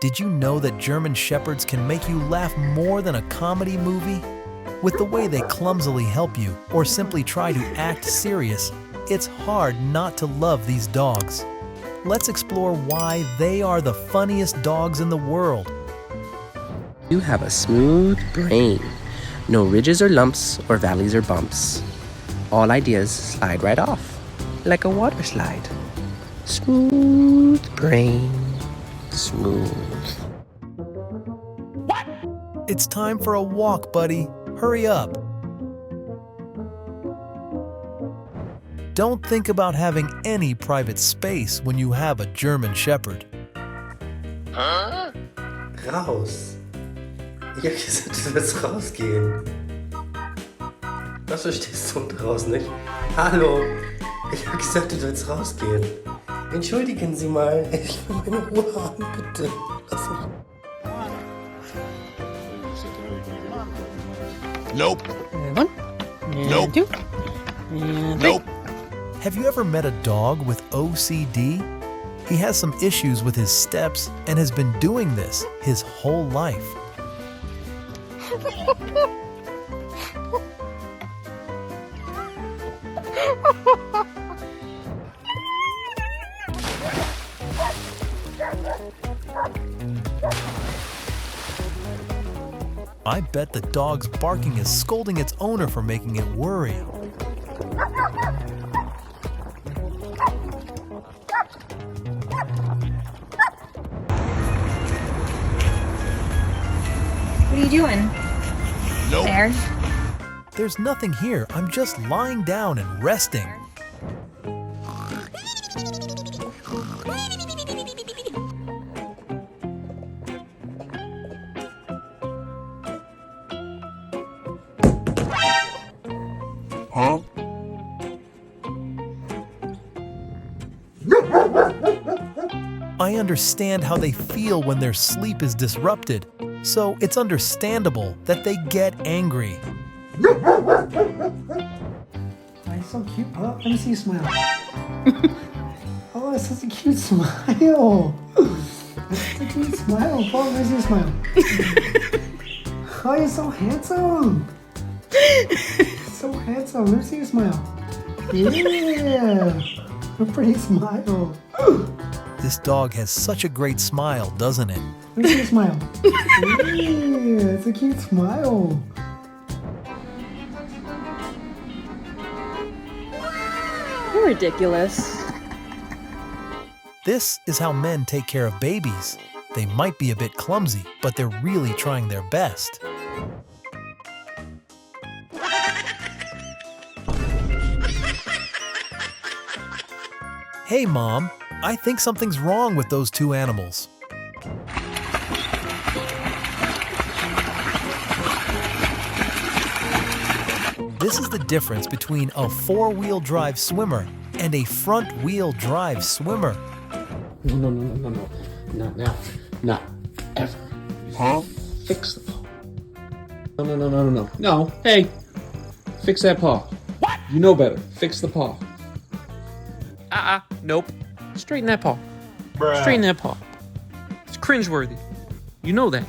Did you know that German Shepherds can make you laugh more than a comedy movie? With the way they clumsily help you or simply try to act serious, it's hard not to love these dogs. Let's explore why they are the funniest dogs in the world. You have a smooth brain. No ridges or lumps or valleys or bumps. All ideas slide right off, like a water slide. Smooth brain, smooth. What? It's time for a walk, buddy. Hurry up. Don't think about having any private space when you have a German Shepherd. Huh? Raus. Ich hab gesagt, du willst rausgehen. Was verstehst du draußen nicht? Hallo. Ich hab gesagt, du willst rausgehen. Entschuldigen Sie mal. Ich will meine Ruhe haben, bitte. Lass mich. Nope. One. And Nope. two. And three. Nope. Have you ever met a dog with OCD? He has some issues with his steps and has been doing this his whole life. I bet the dog's barking is scolding its owner for making it worry. What are you doing? Nope. There. There's nothing here. I'm just lying down and resting. Huh? I understand how they feel when their sleep is disrupted, so it's understandable that they get angry. Oh, he's so cute. Oh, let me see you smile. Oh, it's such a cute smile. That's such a cute smile. Paul, let me see you smile. Oh, you're so handsome. So handsome. Let me see you smile. Yeah. A pretty smile. This dog has such a great smile, doesn't it? Let me see you smile. Yeah, it's a cute smile. You're ridiculous. This is how men take care of babies. They might be a bit clumsy, but they're really trying their best. Hey, Mom, I think something's wrong with those two animals. This is the difference between a four-wheel drive swimmer and a front-wheel drive swimmer. No. Not now. Not ever. Huh? Fix the paw. No. No, hey. Fix that paw. What? You know better. Fix the paw. Nope. Straighten that paw. Bruh. Straighten that paw. It's cringeworthy. You know that.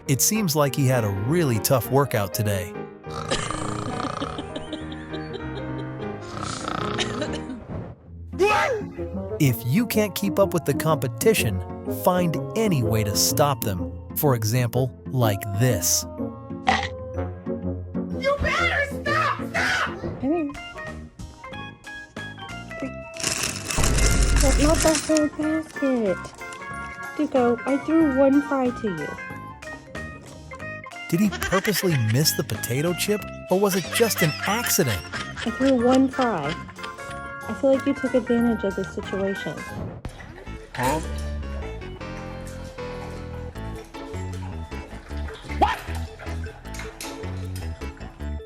It seems like he had a really tough workout today. If you can't keep up with the competition, find any way to stop them. For example, like this. You better stop! Stop! Come here. That's not the whole basket. Duco, I threw one fry to you. Did he purposely miss the potato chip, or was it just an accident? I threw one fry. I feel like you took advantage of this situation. Huh?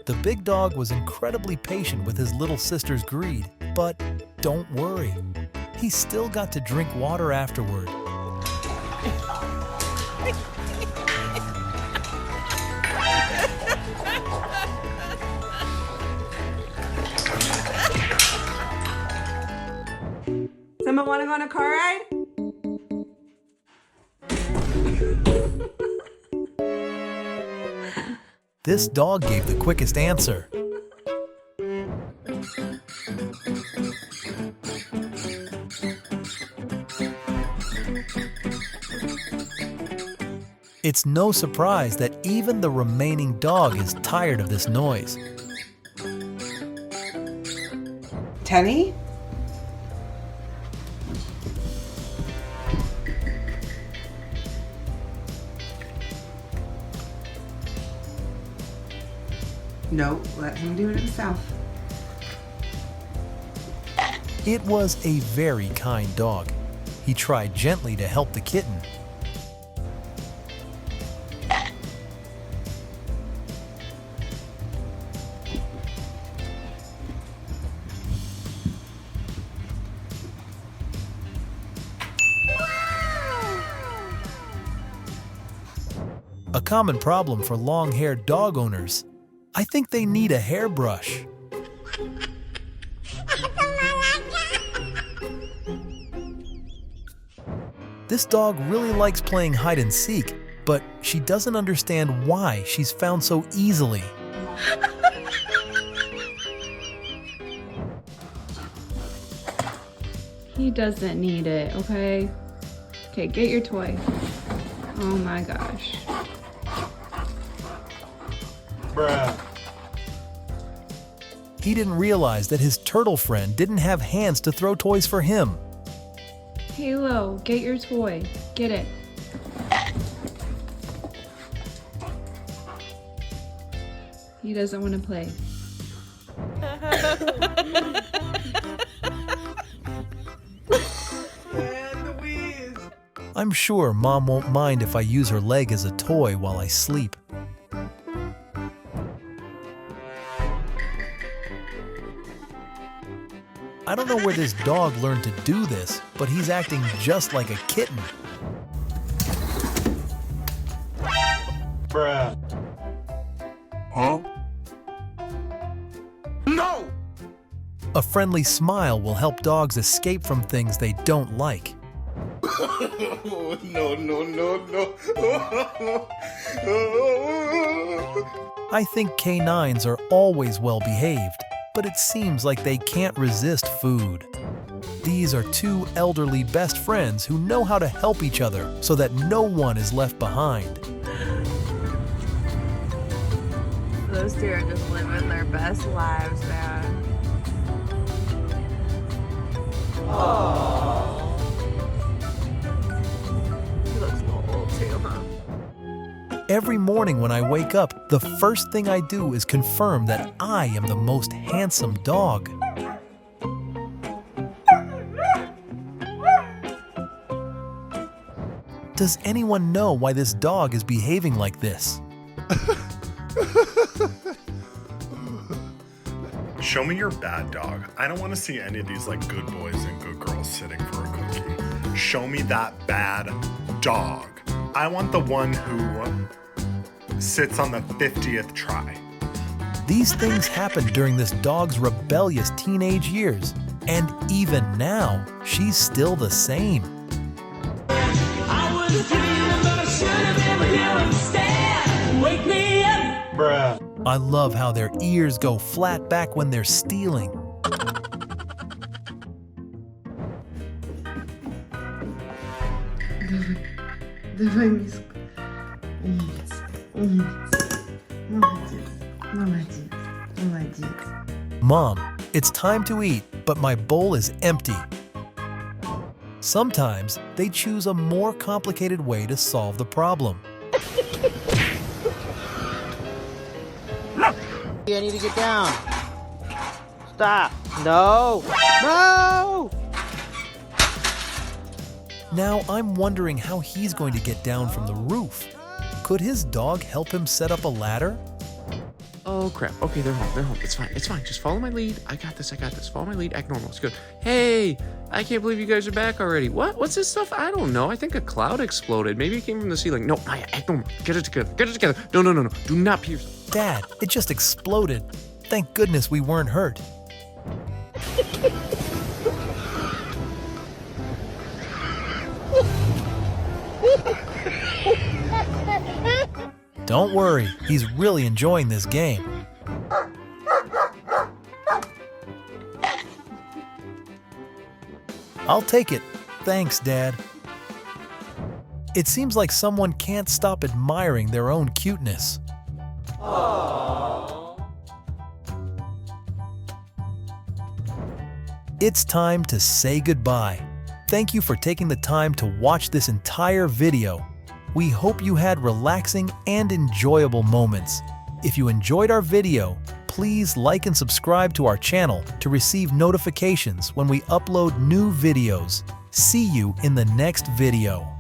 The big dog was incredibly patient with his little sister's greed, but don't worry. He still got to drink water afterward. Mama, want to go on a car ride? This dog gave the quickest answer. It's no surprise that even the remaining dog is tired of this noise. Tenny? No, let him do it himself. It was a very kind dog. He tried gently to help the kitten. A common problem for long-haired dog owners. I think they need a hairbrush. This dog really likes playing hide and seek, but she doesn't understand why she's found so easily. He doesn't need it, okay? Okay, get your toy. Oh my gosh. Bruh. He didn't realize that his turtle friend didn't have hands to throw toys for him. Halo, get your toy. Get it. He doesn't want to play. I'm sure Mom won't mind if I use her leg as a toy while I sleep. I don't know where this dog learned to do this, but he's acting just like a kitten. Bruh. Huh? No! A friendly smile will help dogs escape from things they don't like. No, no, no, no. I think canines are always well behaved, but it seems like they can't resist food. These are two elderly best friends who know how to help each other so that no one is left behind. Those two are just living their best lives, man. Aww. He looks a little old too, huh? Every morning when I wake up, the first thing I do is confirm that I am the most handsome dog. Does anyone know why this dog is behaving like this? Show me your bad dog. I don't want to see any of these like good boys and good girls sitting for a cookie. Show me that bad dog. I want the one who sits on the 50th try. These things happened during this dog's rebellious teenage years, and even now, she's still the same. Bruh. I love how their ears go flat back when they're stealing. Давай миску. Умница, умница. Молодец, молодец, молодец. Mom, it's time to eat, but my bowl is empty. Sometimes they choose a more complicated way to solve the problem. I need to get down. Stop. No. No! Now I'm wondering how he's going to get down from the roof. Could his dog help him set up a ladder? Oh crap. Okay, they're home. They're home. It's fine. It's fine. Just follow my lead. I got this. I got this. Follow my lead. Act normal. It's good. Hey, I can't believe you guys are back already. What? What's this stuff? I don't know. I think a cloud exploded. Maybe it came from the ceiling. No, Maya, act normal. Get it together. Get it together. No, no, no, no. Do not pierce. Dad, it just exploded. Thank goodness we weren't hurt. Don't worry, he's really enjoying this game. I'll take it. Thanks, Dad. It seems like someone can't stop admiring their own cuteness. It's time to say goodbye. Thank you for taking the time to watch this entire video. We hope you had relaxing and enjoyable moments. If you enjoyed our video, please like and subscribe to our channel to receive notifications when we upload new videos. See you in the next video.